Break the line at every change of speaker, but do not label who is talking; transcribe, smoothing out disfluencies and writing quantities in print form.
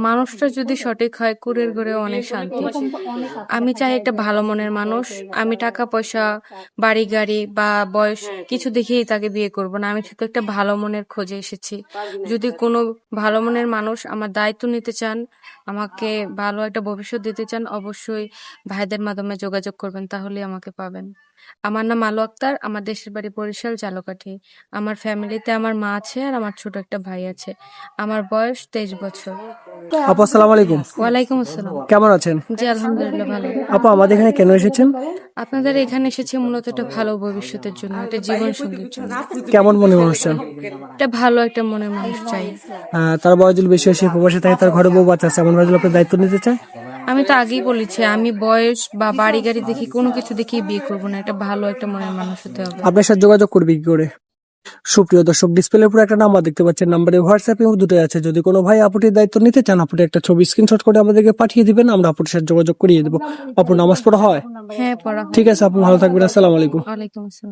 মানুষটা যদি সঠিক হয়, কুঁড়ের ঘরে অনেক শান্তি। আমি চাই একটা ভালো মনের মানুষ। আমি টাকা পয়সা, বাড়ি গাড়ি বা বয়স কিছু দেখেই তাকে বিয়ে করব না। আমি শুধু একটা ভালো মনের খোঁজে এসেছি। যদি কোনো ভালো মনের মানুষ আমার দায়িত্ব নিতে চান, আমাকে ভালো একটা ভবিষ্যৎ দিতে চান, অবশ্যই ভাইদের মাধ্যমে যোগাযোগ করবেন, তাহলেই আমাকে পাবেন। আমার নাম আলো আক্তার। আমার দেশের বাড়ি বরিশাল জালকাঠি। আমার ফ্যামিলিতে আমার মা আছে আর আমার ছোট একটা ভাই আছে। আমার বয়স 23 বছর।
আপু আসসালামু আলাইকুম,
ওয়ালাইকুম আসসালাম।
কেমন আছেন?
জি, আলহামদুলিল্লাহ ভালো।
আপু আমাদের এখানে কেন এসেছেন?
আপনাদের এখানে এসেছি মূলত একটা ভালো ভবিষ্যতের জন্য, একটা জীবন সঙ্গীর জন্য।
কেমন মনে মানুষ চান?
একটা ভালো একটা মনের মানুষ চাই।
তার বয়স যদি বেশি হয়, সে প্রবাসে থাকে, তার ঘরে বউ বাচ্চা আছে, এমন ভাবে আপনার দায়িত্ব নিতে চায়।
আমি তো আগেই বলেছি, আমি বয়স বা বাড়ি গাড়ি দেখি কোনো কিছু দেখেই বিয়ে করবো না। একটা ভালো একটা মনের মানুষ হতে হবে।
আপনার সাথে যোগাযোগ করবে কি করে? সুপ্রিয় দর্শক, ডিসপ্লের উপর একটা নাম্বার দেখতে পাচ্ছেন, নাম্বারে হোয়াটসঅ্যাপ এবং দুটোই আছে। যদি কোনো ভাই আপুটির দায়িত্ব নিতে চান, আপুটি একটা ছবি স্ক্রিনশট করে আমাদেরকে পাঠিয়ে দিবেন, আমরা আপুটির সাথে যোগাযোগ করিয়ে দেবো। আপু নামাজ পড়া হয়?
হ্যাঁ, পড়া হয়।
ঠিক আছে আপু, ভালো থাকবেন। আসসালামু আলাইকুম।
ওয়ালাইকুম আসসালাম।